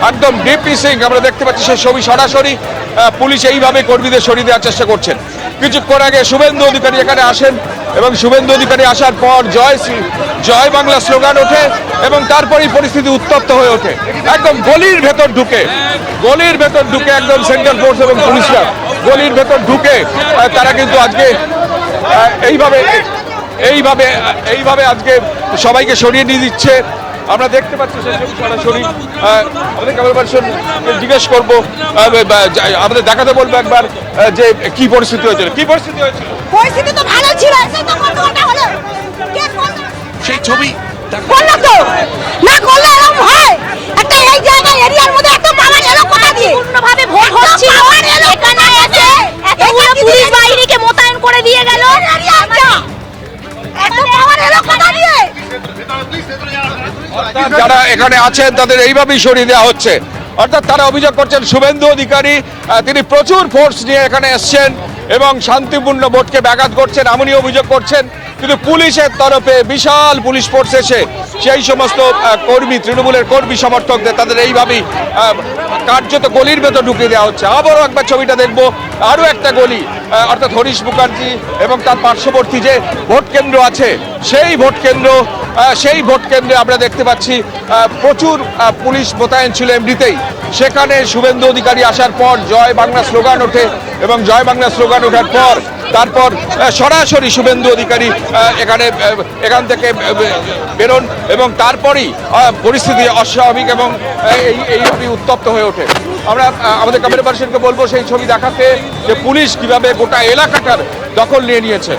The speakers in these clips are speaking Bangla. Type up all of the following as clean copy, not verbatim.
একদম ডিপি সিং আমরা দেখতে পাচ্ছি সেই ছবি সরাসরি পুলিশ এইভাবে কর্মীদের সরিয়ে দেওয়ার চেষ্টা করছেন। কিছুক্ষণ আগে শুভেন্দু অধিকারী এখানে আসেন এবং শুভেন্দু অধিকারী আসার পর জয় বাংলা স্লোগান ওঠে এবং তারপরেই পরিস্থিতি উত্তপ্ত হয়ে ওঠে। একদম গলির ভেতর ঢুকে একদম সেন্ট্রাল ফোর্স এবং পুলিশরা গলির ভেতর ঢুকে তারা কিন্তু আজকে এইভাবে আজকে সবাইকে সরিয়ে নিয়ে দিচ্ছে। আমরা দেখতে পাচ্ছি সরাসরি আমাদের ক্যামেরা পার্সন জিজ্ঞেস করবো, আমাদের দেখাতে বলবো একবার যে কি পরিস্থিতি হয়েছিল। পরিস্থিতি তো ভালো ছিল, সেই ছবি বললো তো না করলে এরকম হয়। একটা এই জায়গা এরিয়ার মধ্যে একটা পাওয়ার এলো কোথা দিয়ে পূর্ণভাবে ভোট হচ্ছিল, এখানে এসে এতগুলো পুলিশ বাহিনীকে মোতায়েন করে দিয়ে গেল। এত পাওয়ার এলো কোথা দিয়ে? যারা এখানে আছেন তাদের এইভাবেই সরিয়ে দেওয়া হচ্ছে। অর্থাৎ তারা অভিযোগ করছেন শুভেন্দু অধিকারী তিনি প্রচুর ফোর্স নিয়ে এখানে এসছেন এবং শান্তিপূর্ণ ভোটকে ব্যাঘাত করছেন এমনই অভিযোগ করছেন। কিন্তু পুলিশের তরফে বিশাল পুলিশ ফোর্স এসে সেই সমস্ত কর্মী, তৃণমূলের কর্মী সমর্থকদের তাদের এইভাবেই কার্যত গলির ভেতর ঢুকিয়ে দেওয়া হচ্ছে। আবারও একবার ছবিটা দেখবো, আরও একটা গলি অর্থাৎ হরিশ মুখার্জি এবং তার পার্শ্ববর্তী যে ভোট কেন্দ্র আছে সেই ভোট কেন্দ্রে আমরা দেখতে পাচ্ছি প্রচুর পুলিশ মোতায়েন ছিল এমনিতেই। সেখানে শুভেন্দু অধিকারী আসার পর জয় বাংলা স্লোগান ওঠে এবং জয় বাংলা স্লোগান ওঠার পর তারপর সরাসরি শুভেন্দু অধিকারী এখান থেকে বেরোন এবং তারপরই পরিস্থিতি অস্বাভাবিক এবং এইভাবেই উত্তপ্ত হয়ে ওঠে। আমরা আমাদের ক্যামেরা পার্সনকে বলবো সেই ছবি দেখাতে যে পুলিশ কিভাবে গোটা এলাকাটার দখল নিয়ে নিয়েছে।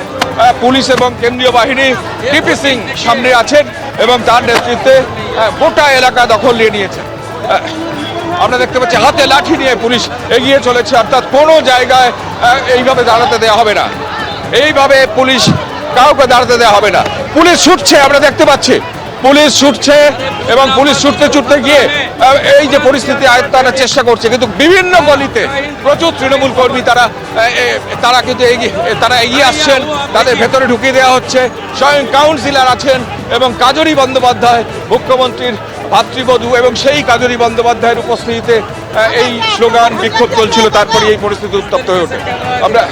পুলিশ এবং কেন্দ্রীয় বাহিনী ডিপি সিং সামনে আছেন এবং তার নেতৃত্বে গোটা এলাকা দখল নিয়ে নিয়েছে। আমরা দেখতে পাচ্ছি হাতে লাঠি নিয়ে পুলিশ এগিয়ে চলেছে, অর্থাৎ কোনো জায়গায় এইভাবে দাঁড়াতে দেওয়া হবে না, এইভাবে পুলিশ কাউকে দাঁড়াতে দেওয়া হবে না। পুলিশ ছুটছে, আমরা দেখতে পাচ্ছি পুলিশ ছুটছে এবং পুলিশ ছুটতে গিয়ে এই যে পরিস্থিতি আয়ত্ত আনার চেষ্টা করছে। কিন্তু বিভিন্ন গলিতে প্রচুর তৃণমূল কর্মী তারা কিন্তু এগিয়ে আসছেন, তাদের ভেতরে ঢুকিয়ে দেওয়া হচ্ছে। স্বয়ং কাউন্সিলর আছেন এবং কাজরি বন্দ্যোপাধ্যায় মুখ্যমন্ত্রীর ভাতৃবধূ এবং সেই কাজরি বন্দ্যোপাধ্যায়ের উপস্থিতিতে এই স্লোগান বিক্ষোভ চলছিল। তারপরে এই পরিস্থিতি উত্তপ্ত হয়ে ওঠে। আমরা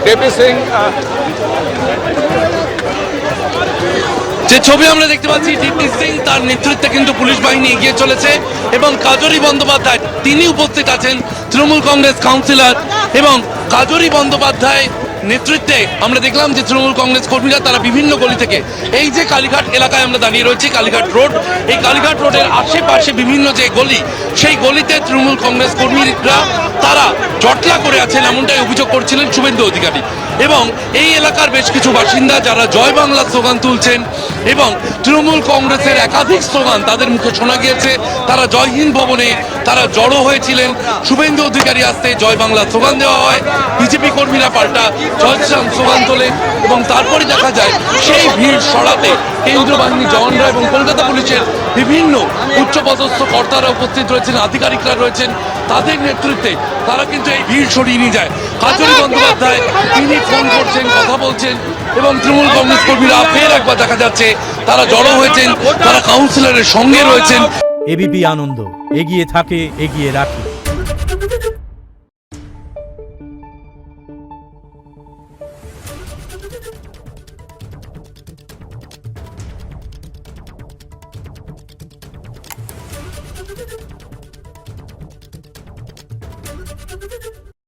ডিপি সিং যে ছবি আমরা দেখতে পাচ্ছি, ডিপি সিং তার নেতৃত্বে কিন্তু পুলিশ বাহিনী এগিয়ে চলেছে এবং কাজরি বন্দ্যোপাধ্যায় তিনি উপস্থিত আছেন, তৃণমূল কংগ্রেস কাউন্সিলর। এবং কাজরি বন্দ্যোপাধ্যায় নেতৃত্বে আমরা দেখলাম যে তৃণমূল কংগ্রেস কর্মীরা তারা বিভিন্ন গলি থেকে, এই যে কালীঘাট এলাকায় আমরা দাঁড়িয়ে রয়েছি, কালীঘাট রোড, এই কালীঘাট রোডের আশেপাশে বিভিন্ন যে গলি, সেই গলিতে তৃণমূল কংগ্রেস কর্মীরা তারা জটলা করে আছেন এমনটাই অভিযোগ করছিলেন শুভেন্দু অধিকারী। এবং এই এলাকার বেশ কিছু বাসিন্দা যারা জয় বাংলা স্লোগান তুলছেন এবং তৃণমূল কংগ্রেসের একাধিক স্লোগান তাদের মুখে শোনা গিয়েছে। তারা জয় হিন্দ ভবনে তারা জড়ো হয়েছিলেন, শুভেন্দু অধিকারী আসতে জয় বাংলা স্লোগান দেওয়া হয়, বিজেপি কর্মীরা পাল্টা জয় শ্রীরাম স্লোগান তোলেন এবং তারপরে দেখা যায় সেই ভিড় সরাতে কেন্দ্রীয় বাহিনী জওয়ানরা এবং কলকাতা পুলিশের বিভিন্ন উচ্চপদস্থ কর্তারা উপস্থিত রয়েছেন, আধিকারিকরা রয়েছেন, তাদের নেতৃত্বে তারা কিন্তু এই ভিড় সরিয়ে নিয়ে যায়। কাজরি বন্দ্যোপাধ্যায় তিনি ফোন করছেন, কথা বলছেন এবং তৃণমূল কংগ্রেস কর্মীরা ফের একবার দেখা যাচ্ছে তারা জড়ো হয়েছেন, তারা কাউন্সিলরের সঙ্গে রয়েছেন। এবিপি আনন্দ, এগিয়ে থাকে, এগিয়ে রাখে।